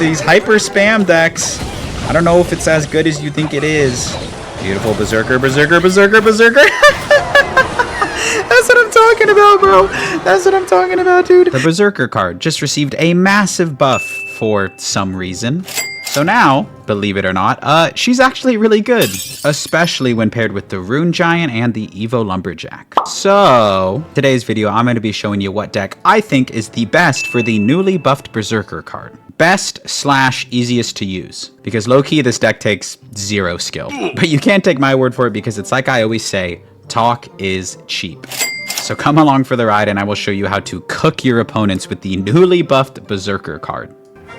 These hyper spam decks. I don't know if it's as good as you think it is. Beautiful Berserker, Berserker, Berserker, Berserker. That's what I'm talking about, bro. That's what I'm talking about, dude. The Berserker card just received a massive buff for some reason. So now, believe it or not, she's actually really good, especially when paired with the Rune Giant and the Evo Lumberjack. So, today's video, I'm going to be showing you what deck I think is the best for the newly buffed Berserker card. Best / easiest to use. Because low-key, this deck takes 0 skill. But you can't take my word for it because it's like I always say, talk is cheap. So come along for the ride and I will show you how to cook your opponents with the newly buffed Berserker card.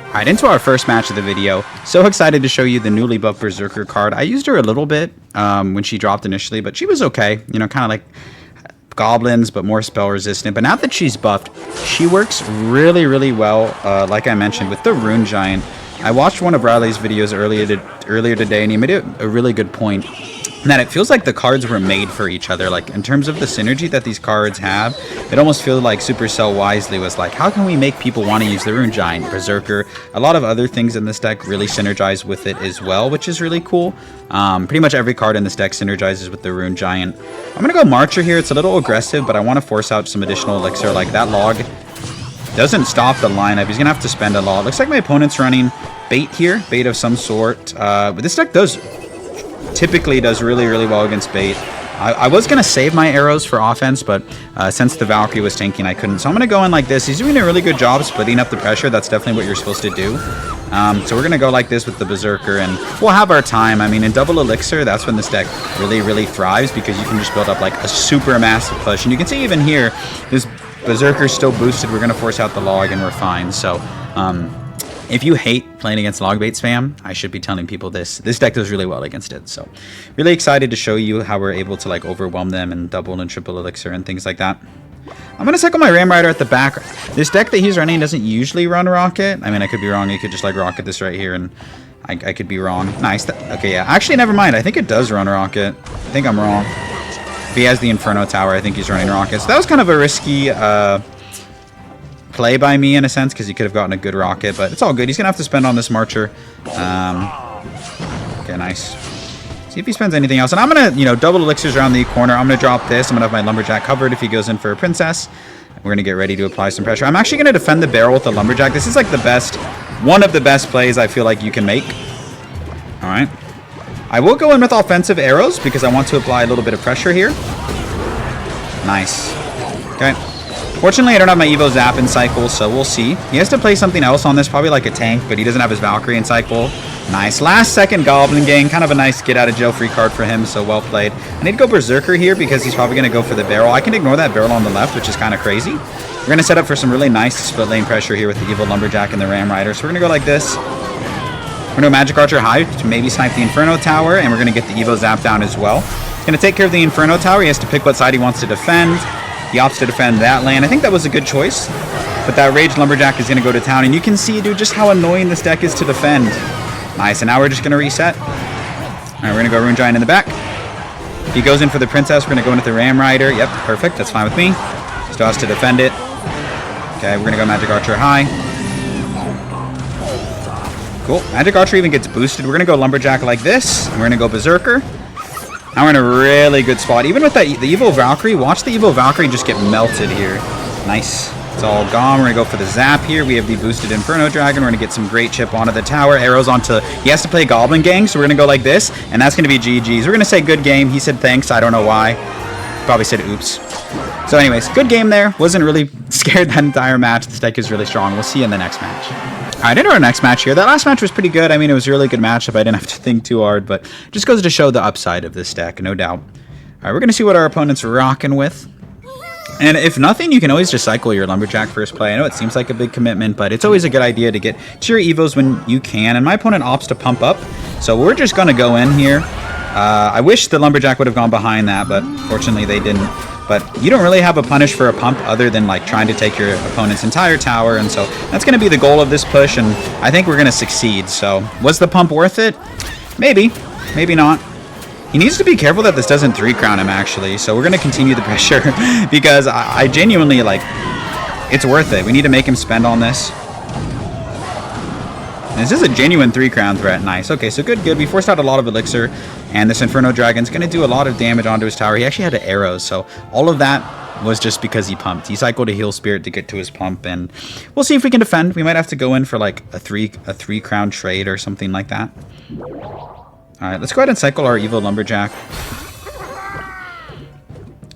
Alright, into our first match of the video. So excited to show you the newly buffed Berserker card. I used her a little bit when she dropped initially, but she was okay. You know, kind of like goblins, but more spell resistant. But now that she's buffed, she works really, really well, like I mentioned, with the Rune Giant. I watched one of Riley's videos earlier today, and he made a really good point. That it feels like the cards were made for each other. Like, in terms of the synergy that these cards have, it almost feels like Supercell wisely was like, how can we make people want to use the Rune Giant, Berserker? A lot of other things in this deck really synergize with it as well, which is really cool. Pretty much every card in this deck synergizes with the Rune Giant. I'm going to go Marcher here. It's a little aggressive, but I want to force out some additional elixir. Like, that log doesn't stop the lineup. He's going to have to spend a lot. Looks like my opponent's running bait here, bait of some sort. But this deck typically does really, really well against bait. I was going to save my arrows for offense, but since the Valkyrie was tanking, I couldn't. So I'm going to go in like this. He's doing a really good job splitting up the pressure. That's definitely what you're supposed to do. So we're going to go like this with the Berserker, and we'll have our time. I mean, in double elixir, that's when this deck really, really thrives, because you can just build up like a super massive push. And you can see even here, this Berserker's still boosted. We're going to force out the log, and we're fine. So, if you hate playing against log bait spam, I should be telling people this. This deck does really well against it. So, really excited to show you how we're able to like overwhelm them and double and triple elixir and things like that. I'm going to cycle my Ram Rider at the back. This deck that he's running doesn't usually run Rocket. I mean, I could be wrong. He could just like Rocket this right here, and I could be wrong. Nice. Okay, yeah. Actually, never mind. I think it does run Rocket. I think I'm wrong. If he has the Inferno Tower, I think he's running Rocket. So that was kind of a risky play by me in a sense, because he could have gotten a good rocket, but it's all good. He's gonna have to spend on this Marcher. Okay, nice. See if he spends anything else. And I'm gonna, you know, double elixirs around the corner. I'm gonna drop this. I'm gonna have my Lumberjack covered if he goes in for a Princess. We're gonna get ready to apply some pressure. I'm actually gonna defend the barrel with the Lumberjack. This is like the best, one of the best plays I feel like you can make. All right. I will go in with offensive arrows because I want to apply a little bit of pressure here. Nice. Okay. Fortunately, I don't have my Evo Zap in cycle, so we'll see. He has to play something else on this, probably like a tank, but he doesn't have his Valkyrie in cycle. Nice. Last second Goblin Gang. Kind of a nice get-out-of-jail-free card for him, so well played. I need to go Berserker here because he's probably going to go for the barrel. I can ignore that barrel on the left, which is kind of crazy. We're going to set up for some really nice split lane pressure here with the Evo Lumberjack and the Ram Rider. So we're going to go like this. We're going to Magic Archer high to maybe snipe the Inferno Tower, and we're going to get the Evo Zap down as well. He's going to take care of the Inferno Tower. He has to pick what side he wants to defend. He opts to defend that lane. I think that was a good choice. But that Raged Lumberjack is going to go to town. And you can see, dude, just how annoying this deck is to defend. Nice. And now we're just going to reset. All right, we're going to go Rune Giant in the back. If he goes in for the Princess, we're going to go in with the Ram Rider. Yep, perfect. That's fine with me. Still has to defend it. Okay, we're going to go Magic Archer high. Cool. Magic Archer even gets boosted. We're going to go Lumberjack like this. And we're going to go Berserker. Now we're in a really good spot. Even with that, the Evo Valkyrie, watch the Evo Valkyrie just get melted here. Nice. It's all gone. We're going to go for the Zap here. We have the boosted Inferno Dragon. We're going to get some great chip onto the tower. Arrows onto... He has to play Goblin Gang, so we're going to go like this. And that's going to be GG's. We're going to say good game. He said thanks. I don't know why. Probably said oops. So anyways, good game there. Wasn't really scared that entire match. This deck is really strong. We'll see you in the next match. Alright, into our next match here. That last match was pretty good. I mean, it was a really good matchup. I didn't have to think too hard, but it just goes to show the upside of this deck, no doubt. Alright, we're going to see what our opponent's rocking with. And if nothing, you can always just cycle your Lumberjack first play. I know it seems like a big commitment, but it's always a good idea to get to your Evos when you can. And my opponent opts to pump up, so we're just going to go in here. I wish the Lumberjack would have gone behind that, but fortunately they didn't. But you don't really have a punish for a pump other than like trying to take your opponent's entire tower, and so that's going to be the goal of this push, and I think we're going to succeed. So was the pump worth it? Maybe, maybe not. He needs to be careful that this doesn't 3-crown him, actually, so we're going to continue the pressure because I genuinely, like, it's worth it. We need to make him spend on this. This is a genuine 3-crown threat. Nice. Okay, so good. We forced out a lot of elixir, and this Inferno Dragon's going to do a lot of damage onto his tower. He actually had arrows, so all of that was just because he pumped. He cycled a heal spirit to get to his pump, and we'll see if we can defend. We might have to go in for like a 3-crown trade or something like that. Alright, let's go ahead and cycle our evil Lumberjack.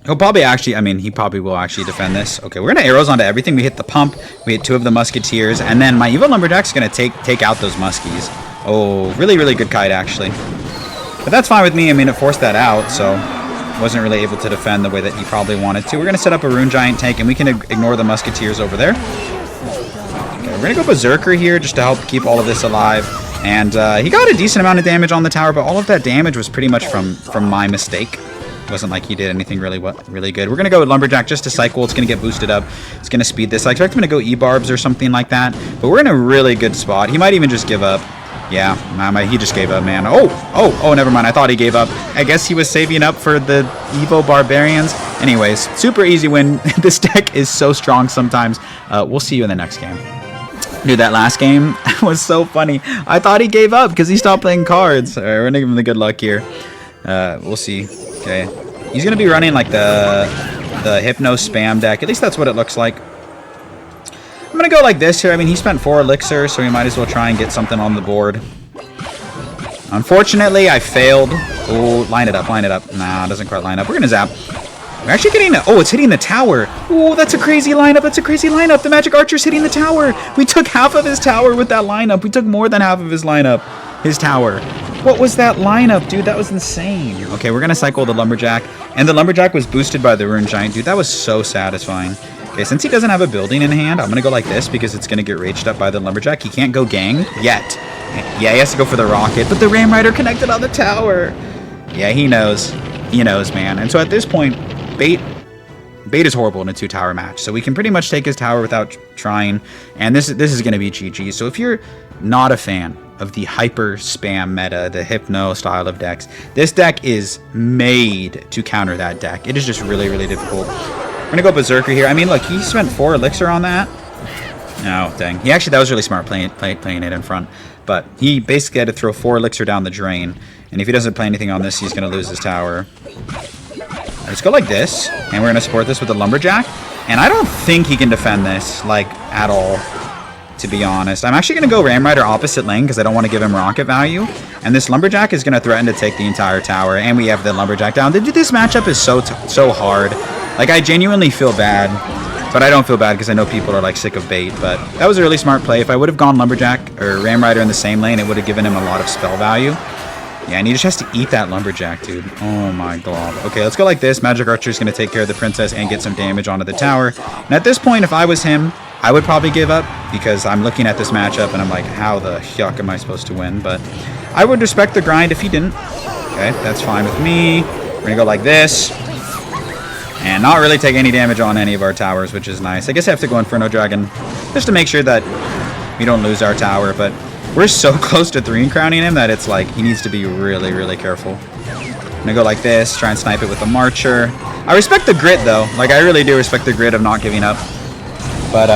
He'll probably actually, I mean, he probably will actually defend this. Okay, we're going to arrows onto everything. We hit the pump, we hit 2 of the musketeers, and then my evil Lumberjack's going to take out those muskies. Oh, really, really good kite, actually. But that's fine with me. I mean, it forced that out, so wasn't really able to defend the way that he probably wanted to. We're going to set up a Rune Giant tank, and we can ignore the musketeers over there. Okay, we're going to go Berserker here just to help keep all of this alive. And he got a decent amount of damage on the tower, but all of that damage was pretty much from my mistake. It wasn't like he did anything really good. We're going to go with Lumberjack just to cycle. It's going to get boosted up. It's going to speed this. I expect him to go E-Barbs or something like that. But we're in a really good spot. He might even just give up. Yeah, he just gave up, man. Oh, never mind. I thought he gave up. I guess he was saving up for the Evo Barbarians. Anyways, super easy win. This deck is so strong sometimes. We'll see you in the next game. Dude, that last game was so funny. I thought he gave up because he stopped playing cards. All right, we're going to give him the good luck here. We'll see. Okay, he's going to be running like the Hypno spam deck. At least that's what it looks like. I'm going to go like this here. I mean, he spent 4 elixir, so we might as well try and get something on the board. Unfortunately, I failed. Oh, line it up. Nah, it doesn't quite line up. We're going to zap. We're actually getting... Oh, it's hitting the tower. Oh, that's a crazy lineup. The Magic Archer's hitting the tower. We took half of his tower with that lineup. We took more than half of his lineup. His tower. What was that lineup, dude? That was insane. Okay, we're going to cycle the Lumberjack. And the Lumberjack was boosted by the Rune Giant. Dude, that was so satisfying. Okay, since he doesn't have a building in hand, I'm going to go like this because it's going to get raged up by the Lumberjack. He can't go gang yet. Yeah, he has to go for the rocket. But the Ram Rider connected on the tower. Yeah, he knows. He knows, man. And so at this point, Bait is horrible in a 2-tower match. So we can pretty much take his tower without trying. And this is going to be GG. So if you're not a fan of the hyper spam meta, the Hypno style of decks, this deck is made to counter that deck. It is just really, really difficult. We're going to go Berserker here. I mean, look, he spent 4 elixir on that. No, dang. That was really smart playing it in front. But he basically had to throw 4 elixir down the drain. And if he doesn't play anything on this, he's going to lose his tower. Let's go like this. And we're going to support this with the Lumberjack. And I don't think he can defend this, like, at all, to be honest. I'm actually going to go Ram Rider opposite lane because I don't want to give him rocket value. And this Lumberjack is going to threaten to take the entire tower. And we have the Lumberjack down. This matchup is so hard. Like, I genuinely feel bad. But I don't feel bad because I know people are like sick of bait. But that was a really smart play. If I would have gone Lumberjack or Ram Rider in the same lane, it would have given him a lot of spell value. Yeah, and he just has to eat that Lumberjack, dude. Oh my god. Okay, let's go like this. Magic Archer's going to take care of the princess and get some damage onto the tower. And at this point, if I was him, I would probably give up because I'm looking at this matchup and I'm like, how the yuck am I supposed to win? But I would respect the grind if he didn't. Okay, that's fine with me. We're going to go like this. And not really take any damage on any of our towers, which is nice. I guess I have to go Inferno Dragon just to make sure that we don't lose our tower. But we're so close to 3-crowning him that it's like he needs to be really, really careful. I'm going to go like this, try and snipe it with the Marcher. I respect the grit, though. Like, I really do respect the grit of not giving up. But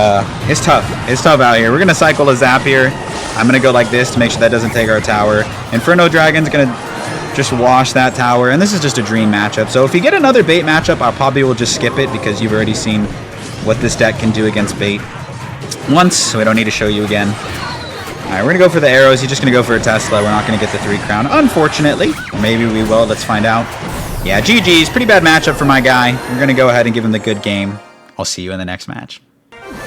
it's tough. It's tough out here. We're going to cycle a Zap here. I'm going to go like this to make sure that doesn't take our tower. Inferno Dragon's going to just wash that tower, and this is just a dream matchup. So if you get another bait matchup, I probably will just skip it because you've already seen what this deck can do against bait once, so we don't need to show you again. Alright, we're going to go for the arrows. He's just going to go for a Tesla. We're not going to get the 3-crown, unfortunately. Maybe we will. Let's find out. Yeah, GG's. Pretty bad matchup for my guy. We're going to go ahead and give him the good game. I'll see you in the next match.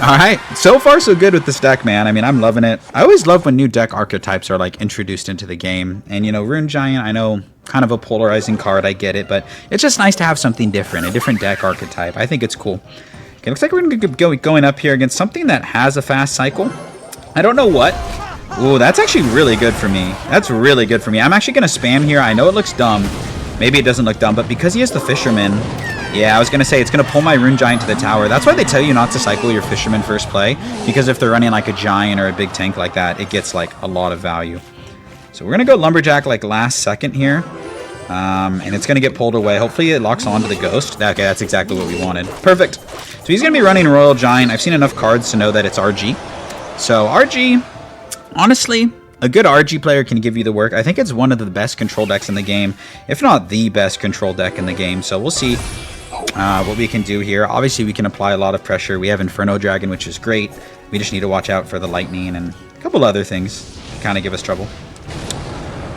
Alright, so far so good with this deck, man. I mean, I'm loving it. I always love when new deck archetypes are, like, introduced into the game. And, you know, Rune Giant, I know, kind of a polarizing card, I get it. But it's just nice to have something different, a different deck archetype. I think it's cool. Okay, looks like we're going to be going up here against something that has a fast cycle. I don't know what. Ooh, that's actually really good for me. That's really good for me. I'm actually going to spam here. I know it looks dumb. Maybe it doesn't look dumb, but because he has the Fisherman... Yeah, I was going to say, it's going to pull my Rune Giant to the tower. That's why they tell you not to cycle your Fisherman first play, because if they're running like a Giant or a big tank like that, it gets like a lot of value. So we're going to go Lumberjack like last second here, and it's going to get pulled away. Hopefully it locks onto the Ghost. Okay, that's exactly what we wanted. Perfect. So he's going to be running Royal Giant. I've seen enough cards to know that it's RG. So RG, Honestly, a good RG player can give you the work. I think it's one of the best control decks in the game, if not the best control deck in the game. So we'll see what we can do here. Obviously, we can apply a lot of pressure. We have Inferno Dragon, which is great. We just need to watch out for the lightning and a couple other things to kind of give us trouble.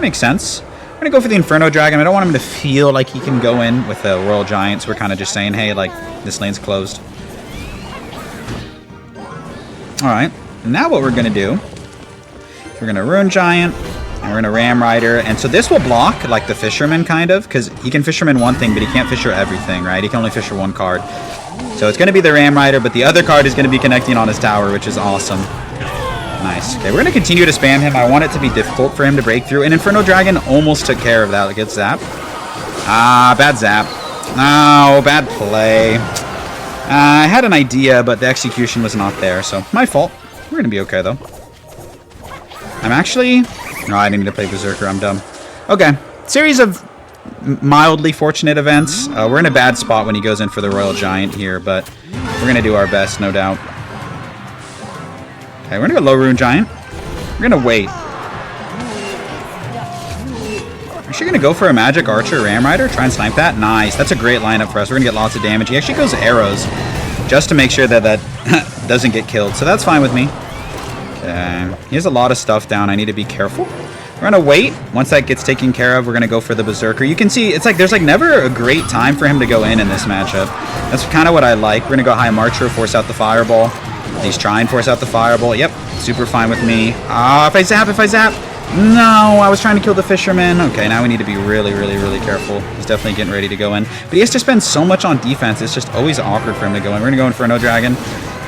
Makes sense. We're going to go for the Inferno Dragon. I don't want him to feel like he can go in with the Royal Giant, so we're kind of just saying, hey, like, this lane's closed. Alright, now what we're going to do, we're going to Rune Giant, and we're going to Ram Rider, and so this will block, like, the Fisherman, kind of, because he can Fisherman one thing, but he can't Fisher everything, right? He can only Fisher one card. So it's going to be the Ram Rider, but the other card is going to be connecting on his tower, which is awesome. Nice. Okay, we're going to continue to spam him. I want it to be difficult for him to break through, and Inferno Dragon almost took care of that. Good zap. Ah, bad zap. No, bad play. I had an idea, but the execution was not there, so my fault. We're going to be okay, though. I'm actually... No, I didn't need to play Berserker. I'm dumb. Okay. Series of mildly fortunate events. We're in a bad spot when he goes in for the Royal Giant here, but we're going to do our best, no doubt. Okay, we're going to go low Rune Giant. We're going to wait. Actually going to go for a Magic Archer Ram Rider. Try and snipe that. Nice. That's a great lineup for us. We're going to get lots of damage. He actually goes arrows just to make sure that that doesn't get killed. So that's fine with me. Okay. He has a lot of stuff down. I need to be careful. We're going to wait. Once that gets taken care of, we're going to go for the Berserker. You can see it's like there's like never a great time for him to go in this matchup. That's kind of what I like. We're going to go High Marcher, force out the Fireball. He's trying to force out the Fireball. Yep. Super fine with me. Ah, if I zap. No, I was trying to kill the Fisherman. Okay, now we need to be really, really, really careful. He's definitely getting ready to go in. But he has to spend so much on defense. It's just always awkward for him to go in. We're going to go Inferno Dragon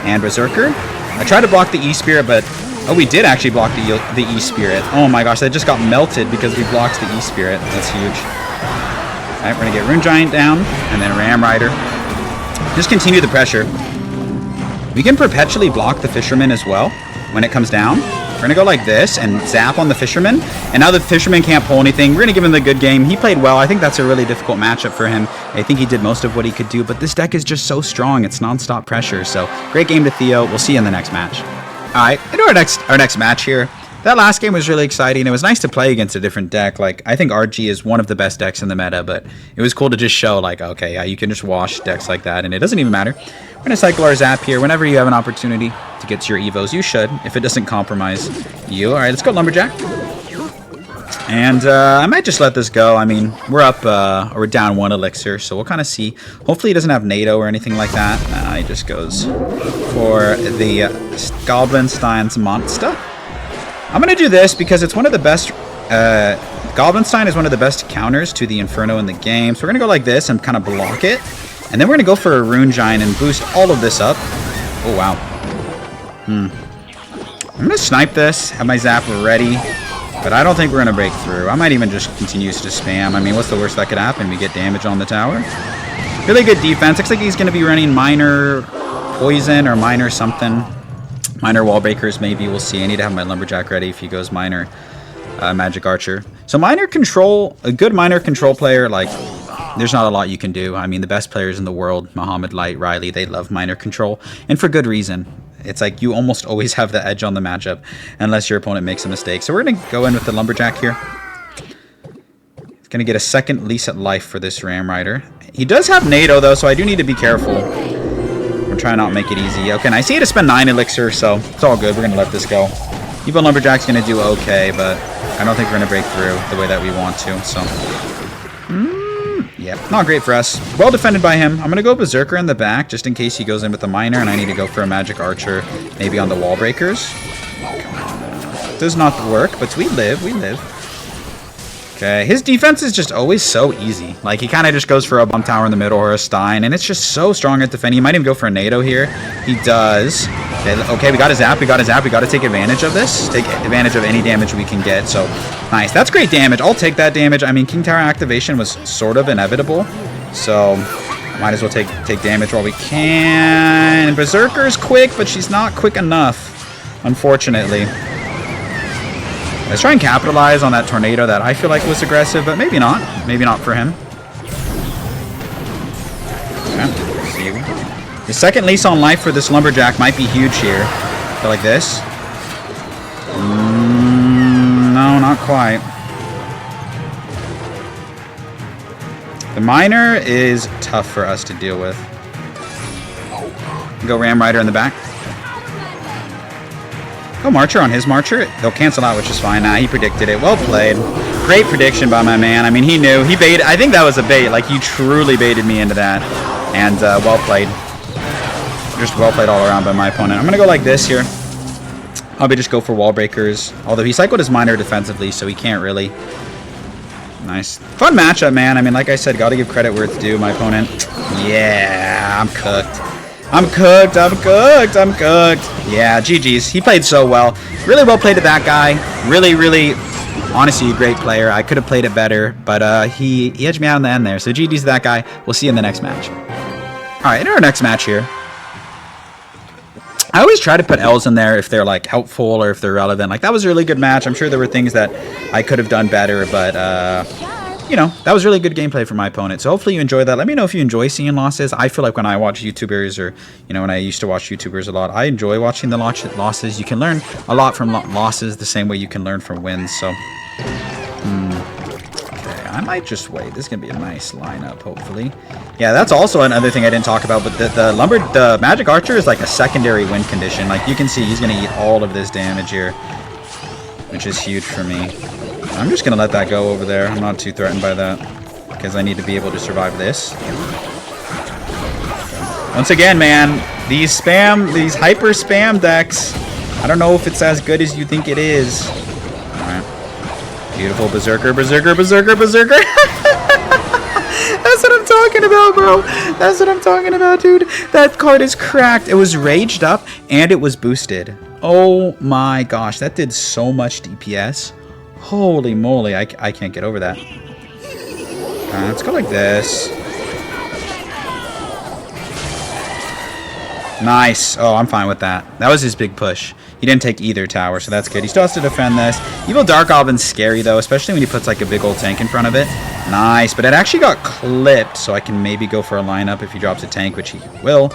and Berserker. I tried to block the E-Spirit, but... Oh, we did actually block the E-Spirit. Oh my gosh, that just got melted because we blocked the E-Spirit. That's huge. Alright, we're going to get Rune Giant down, and then Ram Rider. Just continue the pressure. We can perpetually block the Fisherman as well when it comes down. We're going to go like this and zap on the Fisherman. And now the Fisherman can't pull anything. We're going to give him the good game. He played well. I think that's a really difficult matchup for him. I think he did most of what he could do. But this deck is just so strong. It's non-stop pressure. So great game to Theo. We'll see you in the next match. All right, into our next match here. That last game was really exciting. It was nice to play against a different deck. Like, I think RG is one of the best decks in the meta, but it was cool to just show, like, okay, yeah, you can just wash decks like that, and it doesn't even matter. We're going to cycle our Zap here. Whenever you have an opportunity to get to your Evos, you should, if it doesn't compromise you. All right, let's go Lumberjack. And I might just let this go. I mean, we're up, we're down 1 elixir, so we'll kind of see. Hopefully he doesn't have NATO or anything like that. He just goes for the Goblinstein's Monster. I'm going to do this because it's one of the best... Goblinstein is one of the best counters to the Inferno in the game. So we're going to go like this and kind of block it. And then we're going to go for a Rune Giant and boost all of this up. Oh, wow. I'm going to snipe this, have my Zap ready. But I don't think we're going to break through. I might even just continue to spam. I mean, what's the worst that could happen? We get damage on the tower. Really good defense. Looks like he's going to be running Minor Poison or Minor something. Minor Wall Breakers, maybe. We'll see. I need to have my Lumberjack ready if he goes Minor Magic Archer. So Minor Control, a good Minor Control player, like, there's not a lot you can do. I mean, the best players in the world, Muhammad Light, Riley, they love Minor Control. And for good reason. It's like you almost always have the edge on the matchup unless your opponent makes a mistake. So we're going to go in with the Lumberjack here. It's going to get a second lease at life for this Ram Rider. He does have NATO, though, so I do need to be careful. We're trying not to make it easy. Okay, nice. He had to spend 9 elixir, so it's all good. We're going to let this go. Evo Lumberjack's going to do okay, but I don't think we're going to break through the way that we want to. So, yeah, not great for us. Well defended by him. I'm going to go Berserker in the back, just in case he goes in with the Miner, and I need to go for a Magic Archer, maybe on the Wall Breakers. Does not work, but we live, we live. Okay, his defense is just always so easy. Like, he kind of just goes for a Bomb Tower in the middle or a Stein, and it's just so strong at defending. He might even go for a NATO here. He does. Okay, we got a Zap, we got to take advantage of this. Take advantage of any damage we can get, so nice. That's great damage. I'll take that damage. I mean, King Tower activation was sort of inevitable, so might as well take damage while we can. Berserker's quick, but she's not quick enough, unfortunately. Let's try and capitalize on that tornado that I feel like was aggressive, but maybe not. Maybe not for him. Okay, see. The second lease on life for this Lumberjack might be huge here. Go like this. quite. The miner is tough for us to deal with. Go Ram Rider in the back. Go Marcher on his Marcher. They'll cancel out, which is fine. Nah, he predicted it. Well played. Great prediction by my man. I mean, he knew. He baited. I think that was a bait. Like, he truly baited me into that. And well played. Just well played all around by my opponent. I'm going to go like this here. I'll just go for wall breakers. Although he cycled his miner defensively, so he can't really. Nice. Fun matchup, man. I mean, like I said, got to give credit where it's due. My opponent. Yeah, I'm cooked. I'm cooked. I'm cooked. I'm cooked. Yeah, GG's. He played so well. Really well played to that guy. Really, really, honestly, a great player. I could have played it better, but he edged me out in the end there. So GG's to that guy. We'll see you in the next match. All right, in our next match here. I always try to put L's in there if they're like helpful or if they're relevant. Like, that was a really good match. I'm sure there were things that I could have done better, but you know, that was really good gameplay for my opponent. So hopefully you enjoyed that. Let me know if you enjoy seeing losses. I feel like when I watch YouTubers, or you know, when I used to watch YouTubers a lot, I enjoy watching the losses. You can learn a lot from losses the same way you can learn from wins. So okay, I might just wait. This is gonna be a nice lineup, hopefully. Yeah, that's also another thing I didn't talk about, but the Magic Archer is like a secondary win condition. Like, you can see he's going to eat all of this damage here, which is huge for me. I'm just going to let that go over there. I'm not too threatened by that because I need to be able to survive this. Once again, man, these hyper spam decks, I don't know if it's as good as you think it is. All right. Beautiful Berserker, Berserker, Berserker, Berserker. That's what I'm talking about, bro. That's what I'm talking about, dude. That card is cracked. It was raged up and it was boosted. Oh my gosh, that did so much DPS. Holy moly, I can't get over that. Let's go like this. Nice. Oh, I'm fine with that. That was his big push. He didn't take either tower, so that's good. He still has to defend this. Evil Dark Goblin's scary, though, especially when he puts, like, a big old tank in front of it. Nice, but it actually got clipped, so I can maybe go for a lineup if he drops a tank, which he will.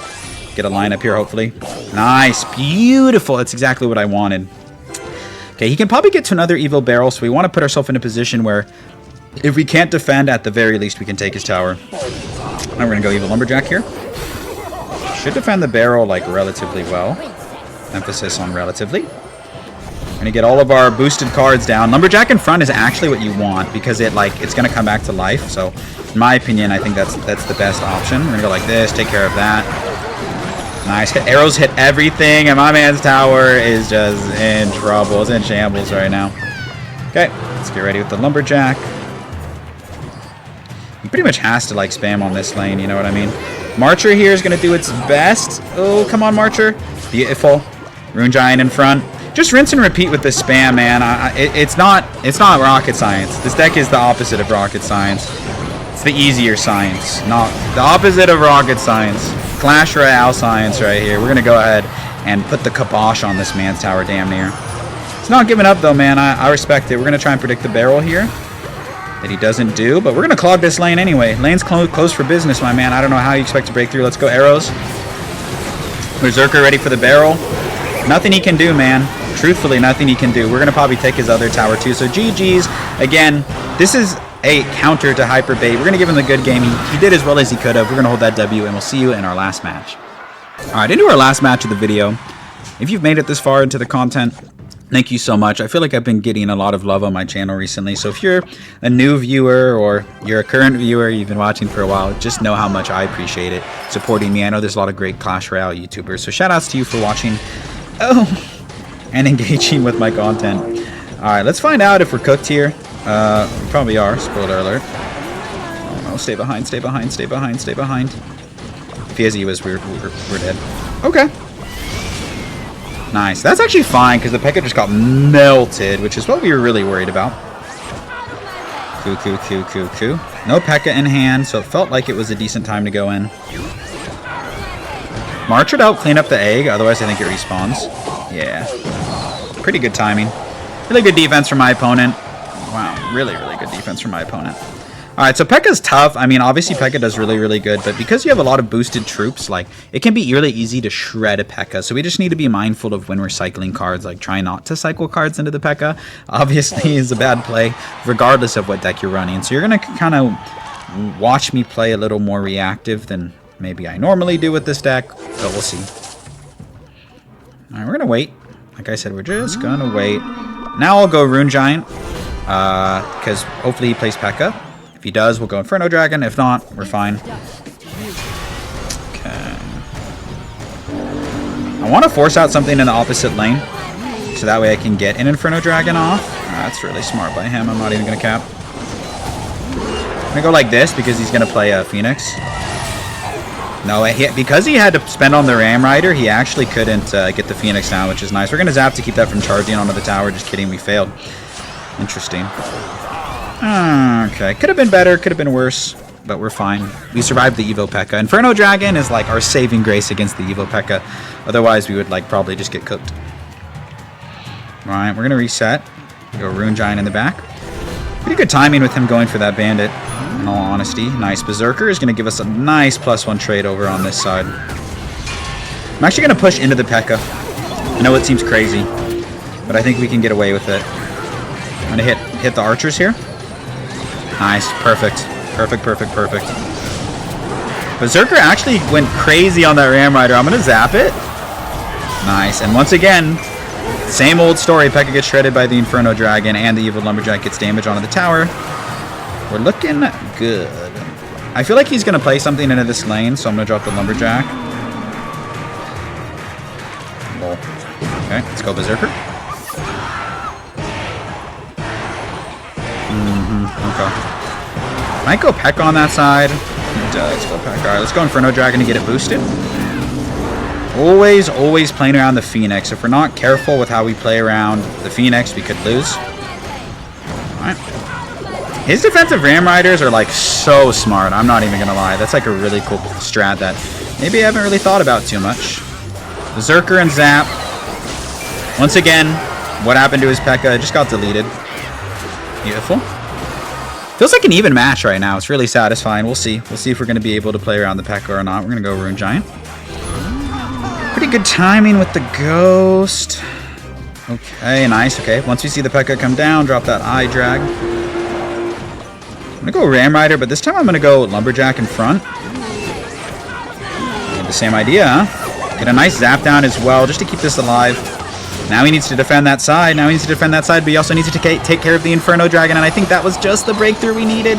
Get a lineup here, hopefully. Nice. Beautiful. That's exactly what I wanted. Okay, he can probably get to another Evil Barrel, so we want to put ourselves in a position where if we can't defend, at the very least, we can take his tower. Now we're going to go Evil Lumberjack here. Should defend the barrel, like, relatively well. Emphasis on relatively. We're gonna get all of our boosted cards down. Lumberjack in front is actually what you want because it's gonna come back to life. So, in my opinion, I think that's the best option. We're gonna go like this, take care of that. Nice. Arrows hit everything, and my man's tower is just in trouble. It's in shambles right now. Okay, let's get ready with the Lumberjack. He pretty much has to like spam on this lane. You know what I mean? Marcher here is gonna do its best. Oh, come on, Marcher. Beautiful. Rune Giant in front. Just rinse and repeat with this spam, man. It's not rocket science. This deck is the opposite of rocket science. It's the easier science, not the opposite of rocket science. Clash Royale science right here. We're gonna go ahead and put the kibosh on this man's tower, damn near. It's not giving up though, man. I respect it. We're gonna try and predict the barrel here. That he doesn't do, but we're gonna clog this lane anyway. Lane's closed for business, my man. I don't know how you expect to break through. Let's go arrows. Berserker ready for the barrel. Nothing he can do, man. Truthfully, nothing he can do. We're going to probably take his other tower, too. So, GG's. Again, this is a counter to Hyper Bait. We're going to give him the good game. He did as well as he could have. We're going to hold that W, and we'll see you in our last match. All right, into our last match of the video. If you've made it this far into the content, thank you so much. I feel like I've been getting a lot of love on my channel recently. So if you're a new viewer or you're a current viewer, you've been watching for a while, just know how much I appreciate it, supporting me. I know there's a lot of great Clash Royale YouTubers. So shout outs to you for watching and engaging with my content. All right, let's find out if we're cooked here. We probably are. Spoiler alert. Oh no, stay behind, stay behind, stay behind, stay behind. If he has EWAs, we're dead. Okay. Nice. That's actually fine because the P.E.K.K.A just got melted, which is what we were really worried about. Coo. No P.E.K.K.A in hand, so it felt like it was a decent time to go in. Marcher to help clean up the egg, otherwise I think it respawns. Yeah. Pretty good timing. Really good defense from my opponent. Wow, really, really good defense from my opponent. Alright, so P.E.K.K.A.'s tough. I mean, obviously P.E.K.K.A. does really, really good, but because you have a lot of boosted troops, like, it can be really easy to shred a P.E.K.K.A. So we just need to be mindful of when we're cycling cards, like, try not to cycle cards into the P.E.K.K.A. Obviously, is a bad play, regardless of what deck you're running. So you're going to kind of watch me play a little more reactive than maybe I normally do with this deck, but we'll see. Alright, we're going to wait. Like I said, we're just going to wait. Now I'll go Rune Giant, because hopefully he plays P.E.K.K.A. If he does, we'll go Inferno Dragon. If not, we're fine. Okay. I want to force out something in the opposite lane, so that way I can get an Inferno Dragon off. That's really smart by him. I'm not even going to cap. I'm going to go like this because he's going to play a Phoenix. No, because he had to spend on the Ram Rider, he actually couldn't get the Phoenix now, which is nice. We're going to zap to keep that from charging onto the tower. Just kidding, we failed. Interesting. Okay, could have been better, could have been worse, but we're fine. We survived the Evo P.E.K.K.A. Inferno Dragon is like our saving grace against the Evo P.E.K.K.A. Otherwise, we would like probably just get cooked. Alright, we're going to reset. We go Rune Giant in the back. Pretty good timing with him going for that Bandit, in all honesty. Nice. Berserker is going to give us a nice +1 trade over on this side. I'm actually going to push into the P.E.K.K.A. I know it seems crazy, but I think we can get away with it. I'm going to hit the archers here. Nice. Perfect. Perfect, perfect, perfect. Berserker actually went crazy on that Ram Rider. I'm going to zap it. Nice. And once again, same old story. P.E.K.K.A. gets shredded by the Inferno Dragon, and the Evil Lumberjack gets damage onto the tower. We're looking good. I feel like he's going to play something into this lane, so I'm going to drop the Lumberjack. Okay, let's go Berserker. Okay. Might go P.E.K.K.A. on that side. It does go P.E.K.K.A. Alright, let's go Inferno Dragon to get it boosted. Always playing around the Phoenix. If we're not careful with how we play around the Phoenix, we could lose. Alright. His defensive Ram Riders are like so smart. I'm not even gonna lie. That's like a really cool strat that maybe I haven't really thought about too much. Berserker and Zap. Once again, what happened to his P.E.K.K.A. just got deleted. Beautiful. Feels like an even match right now. It's really satisfying. We'll see. We'll see if we're going to be able to play around the P.E.K.K.A. or not. We're going to go Rune Giant. Pretty good timing with the Ghost. Okay, nice. Okay, once we see the P.E.K.K.A. come down, drop that eye drag. I'm going to go Ram Rider, but this time I'm going to go Lumberjack in front. The same idea, huh? Get a nice zap down as well, just to keep this alive. Now he needs to defend that side. But he also needs to take care of the Inferno Dragon, and I think that was just the breakthrough we needed.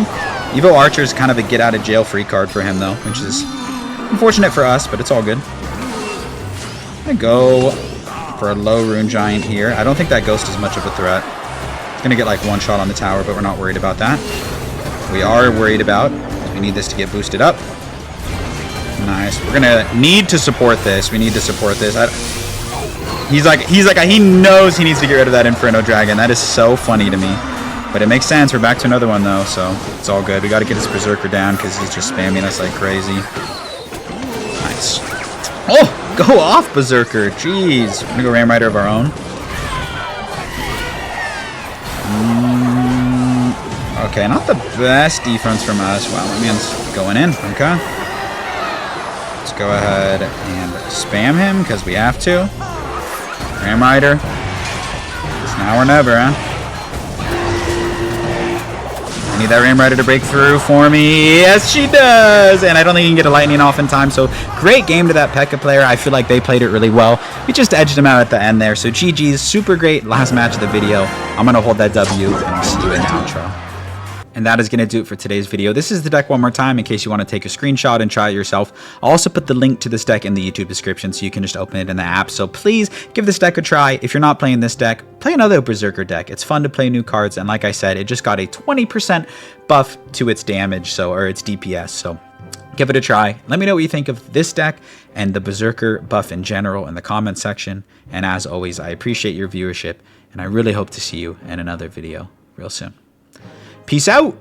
Evo Archer is kind of a get-out-of-jail-free card for him, though, which is unfortunate for us, but it's all good. I'm going to go for a low Rune Giant here. I don't think that Ghost is much of a threat. It's going to get, like, one shot on the tower, but we're not worried about that. We are worried about, we need this to get boosted up. Nice. We're going to need to support this. We need to support this. He knows he needs to get rid of that Inferno Dragon. That is so funny to me. But it makes sense. We're back to another one, though, so it's all good. We got to get his Berserker down because he's just spamming us like crazy. Nice. Oh, go off, Berserker. Jeez. We're going to go Ram Rider of our own. Okay, not the best defense from us. Wow, that man's going in. Okay. Let's go ahead and spam him because we have to. Ram Rider. It's now or never, huh? I need that Ram Rider to break through for me. Yes, she does! And I don't think he can get a lightning off in time. So, great game to that P.E.K.K.A. player. I feel like they played it really well. We just edged him out at the end there. So, GG's. Super great last match of the video. I'm going to hold that W, and I'll see you in the outro. And that is going to do it for today's video. This is the deck one more time in case you want to take a screenshot and try it yourself. I'll also put the link to this deck in the YouTube description so you can just open it in the app. So please give this deck a try. If you're not playing this deck, play another Berserker deck. It's fun to play new cards. And like I said, it just got a 20% buff to its damage, or its DPS. So give it a try. Let me know what you think of this deck and the Berserker buff in general in the comment section. And as always, I appreciate your viewership and I really hope to see you in another video real soon. Peace out!